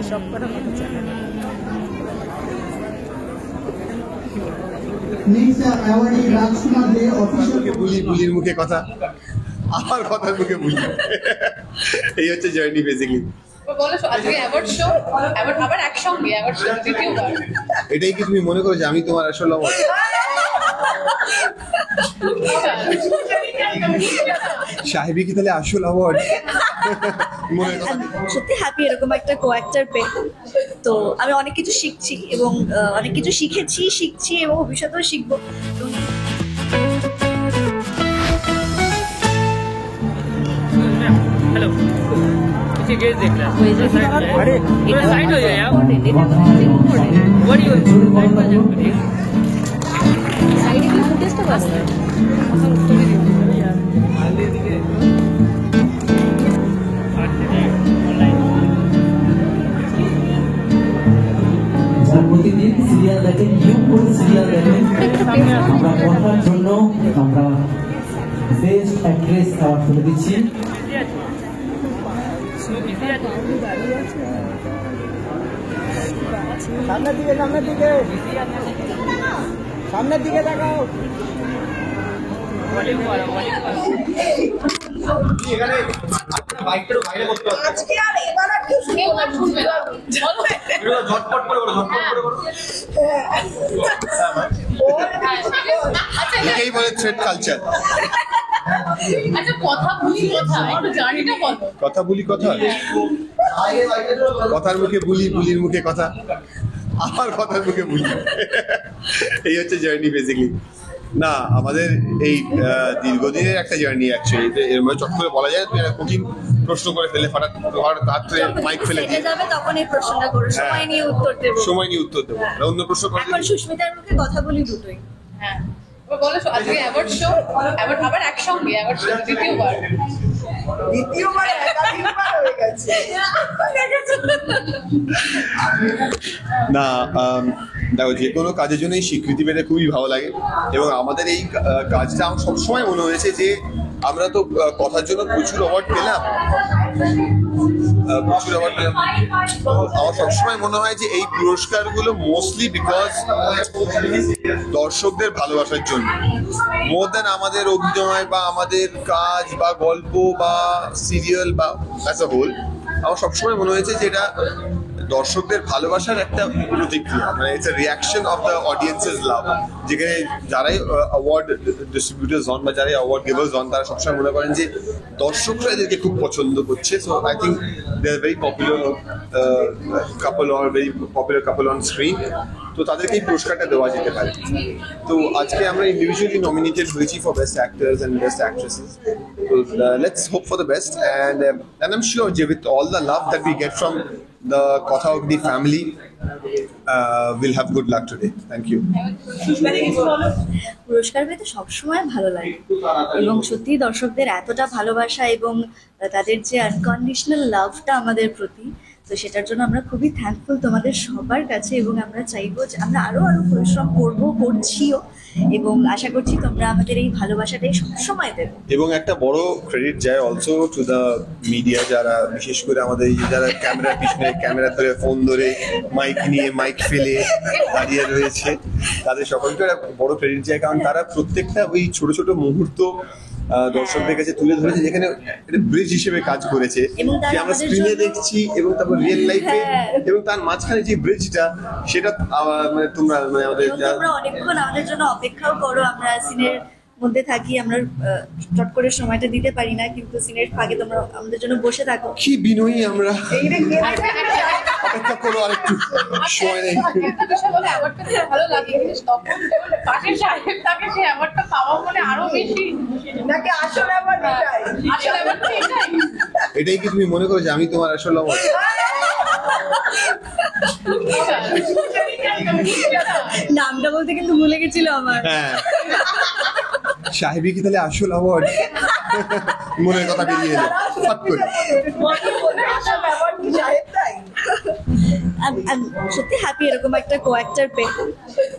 সব করা মতো জানা বুলির মুখে কথা, আমার কথার মুখে বুলি, এই হচ্ছে জার্নি বেসিক্যালি। এটাই কি তুমি মনে করো যে আমি তোমার আসল সাহেবী কি তাহলে আসল অ্যাওয়ার্ড? সত্যি হ্যাপি এরকম একটা কো-অ্যাক্টর পেয়ে। তো আমি অনেক কিছু শিখছি এবং অনেক কিছু শিখছি এবং ভবিষ্যতেও শিখবো। हेलो पीछे गेट देख रहा है। अरे थोड़ा साइड हो जाए यार। व्हाट यू সাইডে কি ফুটেজটা বাজছে? প্রতিদিন সিরিয়াল দেখেন, নিউ কোন সিরিয়াল দেখেন, আমরা কথার জন্য আমরা বেস্ট অ্যাক্ট্রেস অ্যাওয়ার্ড তুলে দিচ্ছি। সামনের দিকে দেখাও। এটাই বলে থ্রেড কালচার। কথা বলি কথা, কথার মুখে বুলি, বুলির মুখে কথা, আমার কথার মুখে বুলি, এই হচ্ছে জার্নি বেসিক্যালি। না, আমাদের এই দীর্ঘদিনের একটা জার্নি অ্যাকচুয়ালি। এর মধ্যে চট করে বলা যায়, তুই একটা কঠিন প্রশ্ন করে ফেলে হঠাৎ রাত্রে মাইক ফেলে দিয়ে তখন এই প্রশ্নটা করো, সময় নিয়ে উত্তর দেবো। অন্য প্রশ্ন করে এখন সুস্মিতার মুখে কথা বলি দুটোই। হ্যাঁ, বলো আজকে অ্যাওয়ার্ড শো, আবার একসঙ্গে অ্যাওয়ার্ড শো দ্বিতীয়বার একাধিকবার হয়ে গেছে। না, দেখো, যে কোনো কাজের জন্যই স্বীকৃতি পেতে খুবই ভালো লাগে। এবং আমাদের এই কাজটা আমার সবসময় মনে হয়েছে যে আমরা তো কথার জন্য প্রচুর অ্যাওয়ার্ড পেলাম। আমার সবসময় মনে হয় যে এই পুরস্কারগুলো মোস্টলি বিকজ দর্শকদের ভালোবাসার জন্য, মোর দ্যান আমাদের অভিনয় বা আমাদের কাজ বা গল্প বা সিরিয়াল বা অ্যাজ আ হোল। আমার সবসময় মনে হয়েছে যে এটা দর্শকদের ভালোবাসার একটা প্রতিক্রিয়া, মানে it's a reaction of the audiences love. যেখানে যারাই অ্যাওয়ার্ড ডিস্ট্রিবিউটার্স হন বা যারাই অ্যাওয়ার্ড গিভার্স হন, তারা সবসময় মনে করেন যে দর্শকরা এদেরকে খুব পছন্দ করছে। So I think they are very popular couple or very popular couple on screen. তো তাদেরকে এই পুরস্কারটা দেওয়া যেতে পারে। তো আজকে আমরা ইন্ডিভিজুয়ালি নমিনেটেড হয়েছি for best actors and best actresses. So let's hope for the best, and I'm sure with all the love that we get from the Kotha Ogdi family, we'll have good luck today. Thank you. পুরস্কার পেতে সবসময় ভালো লাগে এবং সত্যি দর্শকদের এতটা ভালোবাসা এবং তাদের যে আনকন্ডিশনাল লাভটা আমাদের প্রতি, তো সেটার জন্য আমরা খুবই থ্যাঙ্কফুল তোমাদের সবার কাছে। এবং আমরা চাইবো যে আমরা আরো পরিশ্রম করছিও এবং আশা করছি তোমরা আমাদের এই ভালোবাসাটাই সবসময় দেবে। এবং একটা বড় ক্রেডিট যায় অলসো টু দ্য মিডিয়া, যারা বিশেষ করে আমাদের যারা ক্যামেরার পিছনে ক্যামেরা ধরে ফোন ধরে মাইক নিয়ে মাইক ফেলে দাঁড়িয়ে রয়েছে, তাদের সকলকে বড় ক্রেডিট যায়। কারণ তারা প্রত্যেকটা ওই ছোট ছোট মুহূর্ত দর্শকদের কাছে তুলে ধরেছে, যেখানে একটা ব্রিজ হিসেবে কাজ করেছে, যে আমরা স্ক্রিনে দেখছি এবং তারপর রিয়েল লাইফে, এবং তার মাঝখানে যে ব্রিজটা, সেটা মানে তোমরা আমাদের অনেকক্ষণ আমাদের জন্য অপেক্ষাও করো। আমরা সিনের মধ্যে থাকি, আমরা চট করে সময়টা দিতে পারি না, কিন্তু সিনের ফাঁকে তোমরা আমাদের জন্য বসে থাকো। কি বিনয়ী আমরা, অপেক্ষা করো আরেকটু, সময় নেই। ভালো লাগে তখন পাশের সাহেব তাকে সে অ্যাওয়ার্ডটা পাওয়া মানে আরো বেশি নাকি আসলে আবার এটাই কি তুমি মনে করো যে আমি তোমার আসল অ্যাওয়ার্ড? নামটা বলতে কিন্তু ভুলে গেছিল আমার। হ্যাঁ, সাহেবী কি তাহলে আসল অ্যাওয়ার্ড? মনের কথা বেরিয়ে এলো ফট করে। সত্যি হ্যাপি এরকম একটা কো-অ্যাক্টর পেয়ে।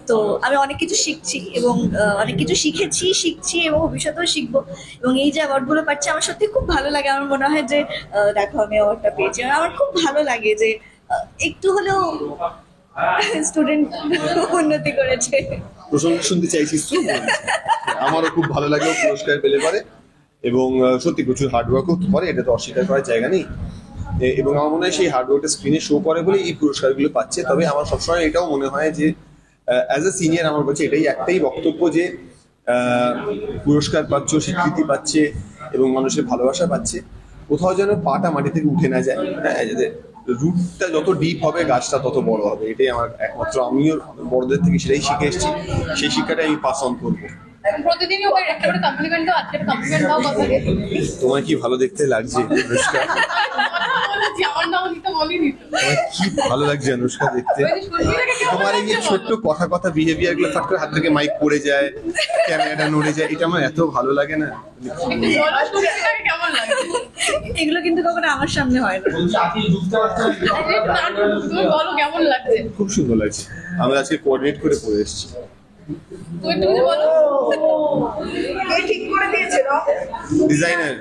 তো আমি অনেক কিছু শিখছি এবং অনেক কিছু শিখছি এবং ভবিষ্যতেও শিখবো। এবং এই যে অ্যাওয়ার্ডগুলো পাচ্ছি আমার সত্যি খুব ভালো লাগে। আমার মনে হয় যে দেখো আমি অ্যাওয়ার্ডটা পেয়েছি, আমার খুব ভালো লাগে যে একটু হলেও স্টুডেন্ট উন্নতি করেছে। প্রশংসা শুনতে চাইছিস তো? আমারও খুব ভালো লাগে ও পুরস্কার পেলে পারে, এবং সত্যি প্রচুর হার্ডওয়ার্কও করে, এটা তো অস্বীকার করার জায়গা নেই। এবং আমার মনে হয় সেই হার্ডওয়ার্কটা স্ক্রিনে শো করে বলে এই পুরস্কারগুলো পাচ্ছে। তবে আমার সবসময় এটাও মনে হয় যে অ্যাজ এ সিনিয়র আমার কাছে এটাই একটাই বক্তব্য যে পুরস্কার পাচ্ছ, স্বীকৃতি পাচ্ছে এবং মানুষের ভালোবাসা পাচ্ছে, কোথাও যেন পাটা মাটি থেকে উঠে না যায়। হ্যাঁ, রুটটা যত ডিপ হবে গাছটা তত বড় হবে, এটাই আমার একমাত্র, আমিও বড়দের থেকে সেটাই শিখে এসেছি, সেই শিক্ষাটাই আমি পাস অন করবো। প্রতিদিনই ওকে একটা করে কমপ্লিমেন্ট দাও, আজকে একটা কমপ্লিমেন্ট দাও কথাকে। তোমার কি ভালো দেখতে লাগছে অনুষ্কা? বলেছি আমার নাম দিতে বলিনি তো। তোমার কি ভালো লাগছে অনুষ্কা দেখতে? ওই যে সুস্মিতাকে কেমন তোমার এই যে লাগছে ছোট্ট বলো? কথা বিহেভিয়ার গুলো ফাট করে হাত থেকে মাইক পড়ে যায়, ক্যামেরাটা নড়ে যায়, এটা আমার এত ভালো লাগে না। একটু বলো সুস্মিতাকে কেমন লাগছে? এগুলো কিন্তু কখনো আমার সামনে হয় না। তুমি বলো কেমন লাগছে? খুব সুন্দর লাগছে, আমরা আজকে কোঅর্ডিনেট করে পড়ে এসেছি। তুমি একটু কিছু বলো। কে ঠিক করে দিয়েছে রং? ডিজাইনার।